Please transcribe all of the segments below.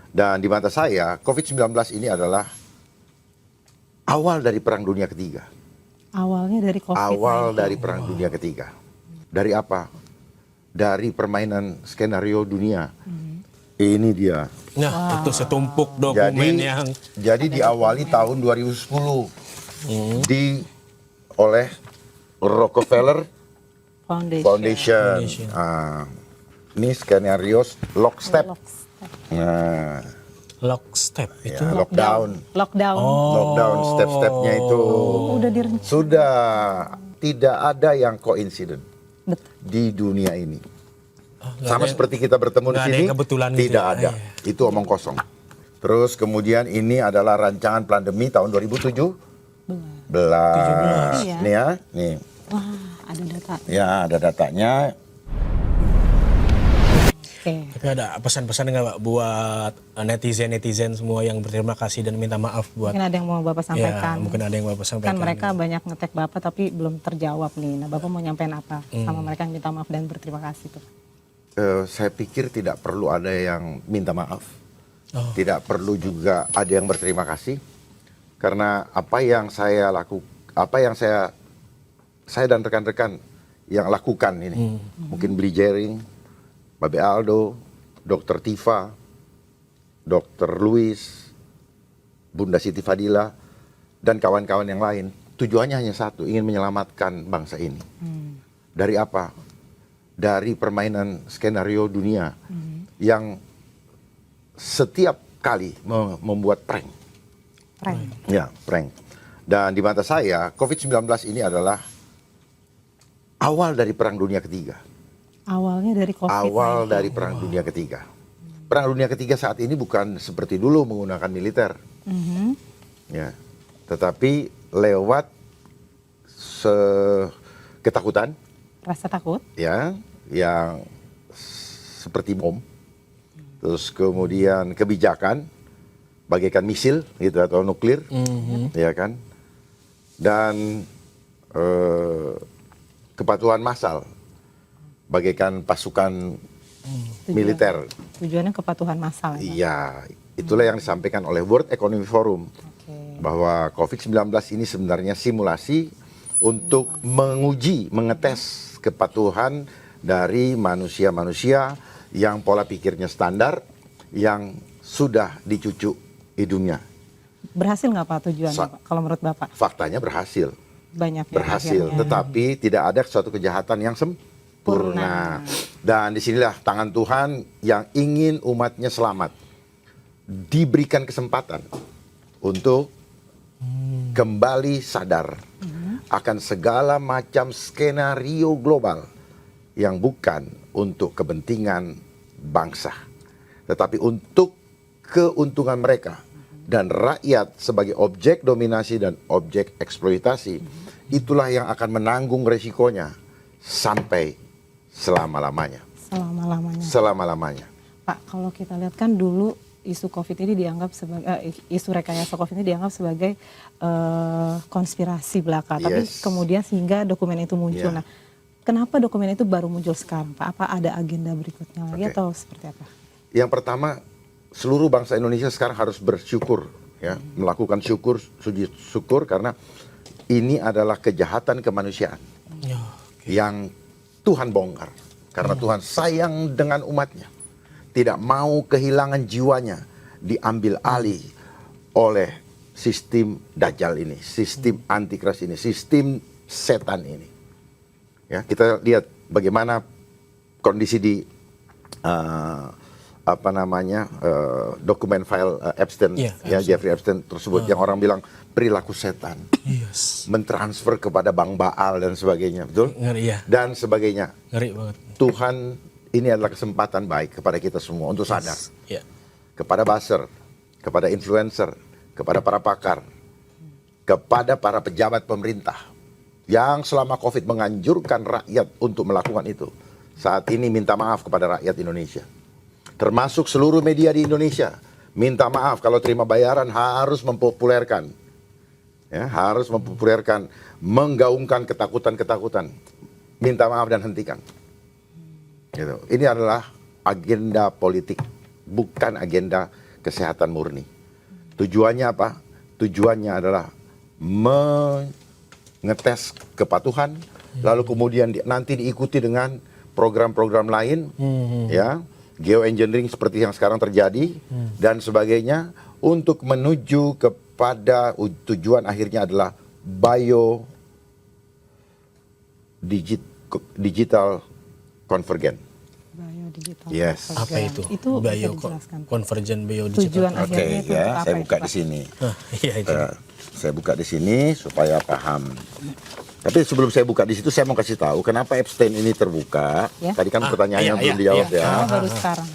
Dan di mata saya, COVID-19 ini adalah awal dari Perang Dunia Ketiga. Awalnya dari COVID-19. Awal dari Perang Dunia Ketiga. Dari apa? Dari permainan skenario dunia. Ini dia. Nah, itu setumpuk dokumen yang Jadi diawali tahun 2010 oleh Rockefeller Foundation. Ini skenario lockstep. Nah, lockstep itu. ya, lockdown. Lockdown. Step-stepnya itu Udah direncanakan. sudah tidak ada yang koinsiden Betul. di dunia ini. Nggak Sama ada- seperti kita bertemu di nggak ada sini, yang kebetulan gitu tidak ya. ada. Iya. Itu omong kosong. Terus kemudian ini adalah rancangan pandemi tahun 2017. Iya. Nih ya, nih. Wah, ada data. Ya, ada datanya. Oke. Tapi ada pesan-pesan nggak Pak buat netizen semua yang berterima kasih dan minta maaf buat Mungkin ada yang mau Bapak sampaikan. Ya, mungkin ada yang Bapak sampaikan. Kan mereka banyak ngetek Bapak tapi belum terjawab nih. Nah, Bapak mau nyampein apa sama mereka yang minta maaf dan berterima kasih tuh? Saya pikir tidak perlu ada yang minta maaf. Oh. Tidak perlu juga ada yang berterima kasih. Karena apa yang saya dan rekan-rekan yang lakukan ini. Mungkin Beli Jering, Babe Aldo, Dr. Tifa, Dr. Luis, Bunda Siti Fadila, dan kawan-kawan yang lain. Tujuannya hanya satu, ingin menyelamatkan bangsa ini. Dari apa? Dari permainan skenario dunia yang setiap kali membuat prank. Ya, prank. Dan di mata saya, COVID-19 ini adalah awal dari Perang Dunia Ketiga. Awalnya dari COVID-19. Awal dari Perang Dunia Ketiga. Perang Dunia Ketiga saat ini bukan seperti dulu menggunakan militer. Ya, tetapi lewat ketakutan, Rasa takut. ya, yang seperti bom. Terus kemudian kebijakan, bagaikan misil gitu atau nuklir, ya kan. Dan kepatuhan massal, bagaikan pasukan militer. Tujuannya kepatuhan massal. Ya, Pak? Iya, itulah yang disampaikan oleh World Economic Forum. Oke. Bahwa COVID-19 ini sebenarnya simulasi untuk menguji, mengetes kepatuhan dari manusia-manusia yang pola pikirnya standar, yang sudah dicucuk hidungnya. Berhasil nggak Pak tujuannya Pak? Kalau menurut Bapak? Faktanya berhasil. Banyak ya Berhasil, akhirnya. tetapi tidak ada suatu kejahatan yang sempurna. Dan disinilah tangan Tuhan yang ingin umatnya selamat. Diberikan kesempatan untuk kembali sadar akan segala macam skenario global yang bukan untuk kepentingan bangsa, tetapi untuk keuntungan mereka dan rakyat sebagai objek dominasi dan objek eksploitasi. Itulah yang akan menanggung resikonya sampai selama-lamanya. Selama-lamanya. Selama-lamanya. Pak, kalau kita lihat kan dulu isu COVID ini dianggap sebagai isu rekayasa COVID ini dianggap sebagai konspirasi belaka. Tapi Yes. kemudian sehingga dokumen itu muncul. Yeah. Nah, kenapa dokumen itu baru muncul sekarang, Pak? Apa ada agenda berikutnya lagi Oke. atau seperti apa? Yang pertama, seluruh bangsa Indonesia sekarang harus bersyukur, ya, melakukan sujud syukur karena ini adalah kejahatan kemanusiaan Ya, yang Tuhan bongkar. Karena Tuhan sayang dengan umatnya. Tidak mau kehilangan jiwanya diambil alih oleh sistem Dajjal ini, sistem antikris ini, sistem setan ini. Ya, kita lihat bagaimana kondisi di dokumen file Epstein, Iya, ya, Jeffrey Epstein tersebut, yang orang bilang perilaku setan, yes. mentransfer kepada Bank Baal dan sebagainya, betul? Ngeri ya, Dan sebagainya. ngeri banget. Tuhan, ini adalah kesempatan baik kepada kita semua untuk sadar. Ya. Kepada buzzer, kepada influencer, kepada para pakar, kepada para pejabat pemerintah yang selama COVID menganjurkan rakyat untuk melakukan itu. Saat ini minta maaf kepada rakyat Indonesia. Termasuk seluruh media di Indonesia. Minta maaf kalau terima bayaran harus mempopulerkan. Ya, harus mempopulerkan, menggaungkan ketakutan-ketakutan. Minta maaf dan hentikan. Gitu. Ini adalah agenda politik, bukan agenda kesehatan murni. Tujuannya apa? Tujuannya adalah mengetes kepatuhan, lalu kemudian nanti diikuti dengan program-program lain, ya, geoengineering seperti yang sekarang terjadi dan sebagainya, untuk menuju kepada tujuan akhirnya adalah digital convergent. Biodigital. Yes. Apa itu? Itu bisa Bio dijelaskan. convergent Tujuan biodigital. Oke, akhirnya itu ya, apa saya itu, buka Pak? di sini. Iya itu. Saya buka di sini supaya paham. Tapi sebelum saya buka di situ, saya mau kasih tahu kenapa Epstein ini terbuka. Ya. Tadi kan pertanyaannya iya, belum iya, dijawab iya. ya. Karena baru sekarang.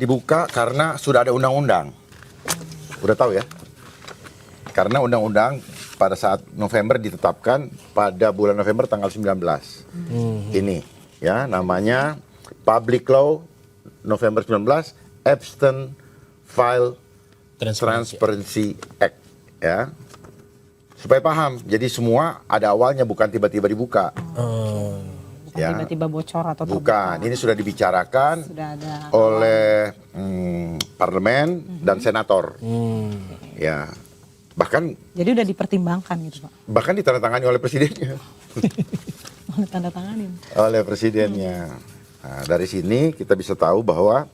Dibuka karena sudah ada undang-undang. Udah tahu ya? Karena undang-undang pada saat November ditetapkan pada bulan November tanggal 19. Ini ya, namanya Public Law November 19 Epstein File Transparency Act, ya. Supaya paham. Jadi semua ada awalnya, bukan tiba-tiba dibuka. Bukan Ya. tiba-tiba bocor atau Bukan, ini sudah dibicarakan sudah ada oleh parlemen dan senator. Ya. jadi udah dipertimbangkan gitu Pak. Bahkan ditandatangani oleh presidennya. Mau tanda tanganin. Oleh presidennya. Nah, dari sini kita bisa tahu bahwa,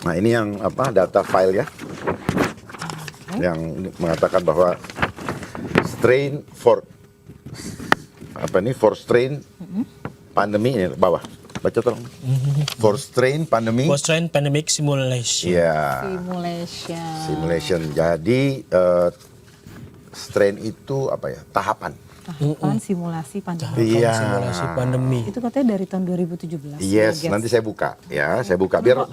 nah ini yang apa, data file ya, yang mengatakan bahwa strain for strain pandemi, ini bawah, baca tolong. For strain pandemi. Post-strain pandemic simulation. Ya. Simulation. Jadi strain itu apa ya? Tahapan. Tahapan simulasi pandemi. Iya. Simulasi pandemi. Itu katanya dari tahun 2017. Yes, ya, nanti saya buka ya, saya buka biar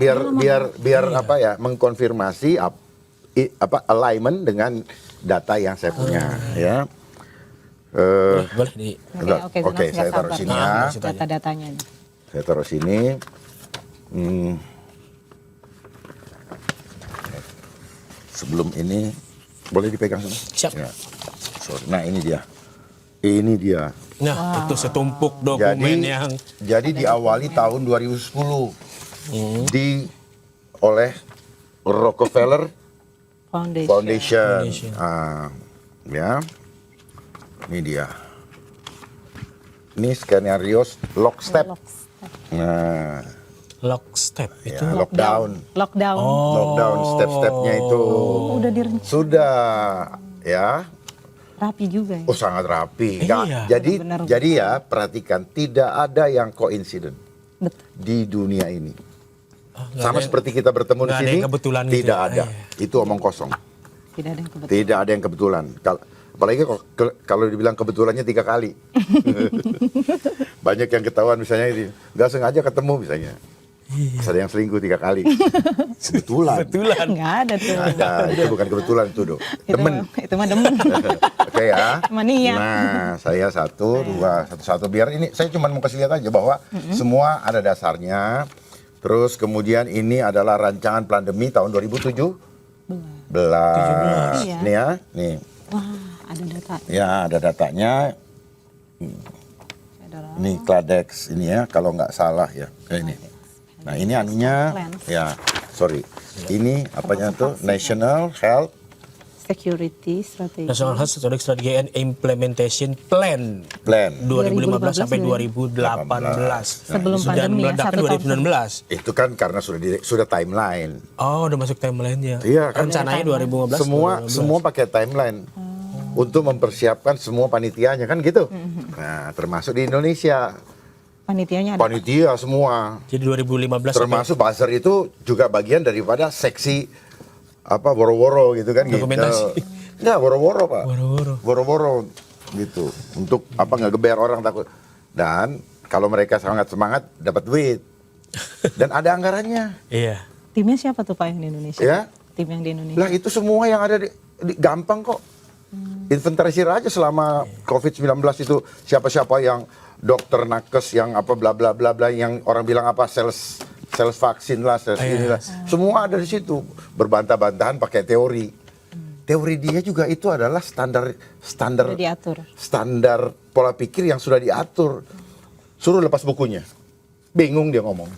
apa ya, mengkonfirmasi alignment dengan data yang saya punya ya. Boleh di Oke, saya taruh sini ya. Data-datanya. Saya taruh sini. Sebelum ini boleh dipegang sana? Siap. Ya. Sorry. Nah, ini dia. Ini dia. Nah, itu setumpuk dokumen yang Jadi diawali tahun 2010 oleh Rockefeller Foundation. Ya. Ini dia. Ini skenario lockstep. Nah, lockstep itu. ya, lockdown. Lockdown step-stepnya itu Udah direncanakan. sudah ya. Rapi juga ya. Oh, sangat rapi. Iya. Benar-benar. Jadi ya, perhatikan, tidak ada yang koinsiden Betul. di dunia ini. Nggak Sama ada- seperti kita bertemu di nggak ada sini, yang kebetulan gitu tidak ya. ada. Iya. Itu omong kosong. Tidak ada yang kebetulan. Tidak ada yang kebetulan. Apalagi kalau dibilang kebetulannya 3 kali. Banyak yang ketahuan misalnya ini, nggak sengaja ketemu misalnya. Ada yang selingkuh 3 kali. Kebetulan. Kebetulan. Nggak ada tuh. Ada, itu bukan kebetulan itu, Dok. Demen. Itu mah demen. Oke ya. Mania. Nah, saya satu, biar ini saya cuma mau kasih lihat aja bahwa semua ada dasarnya. Terus kemudian ini adalah rancangan pandemi tahun 2017. Iya. Nih ya, nih. Wah, ada data. Ya, ada datanya. Ada Ini Kladex ini ya, kalau nggak salah ya. Ini. Nah, ini anunya ya, sorry. Ini apanya tuh? National Health security strategi. National Health Strategy and Implementation Plan Plan. 2015 sampai 2018. 2018. Sebelum Sudah pandemi ya, meledak kan 1 tahun 2019. Itu kan karena sudah timeline. Oh, udah masuk timeline-nya. Iya, kan. Rencananya 2015. Semua pakai timeline untuk mempersiapkan semua panitianya kan gitu. Nah, termasuk di Indonesia Panitianya ada. panitia semua, Jadi 2015 termasuk buzzer itu juga bagian daripada seksi apa woro-woro gitu kan. Dokumentasi. Gitu. Enggak, woro-woro Pak. Woro-woro. Woro-woro gitu untuk apa, ngegeber orang takut. Dan kalau mereka sangat semangat dapat duit dan ada anggarannya. Iya. Timnya siapa tuh Pak yang di Indonesia? Ya. Tim yang di Indonesia. Lah itu semua yang ada gampang kok. Inventarisir aja selama COVID-19 itu siapa-siapa yang dokter nakes yang apa bla bla bla bla, yang orang bilang apa sales vaksin lah, sales inilah. Semua ada di situ. Berbantah-bantahan pakai teori. Teori dia juga itu adalah standar Sudah diatur. standar pola pikir yang sudah diatur. Suruh lepas bukunya. Bingung dia ngomong.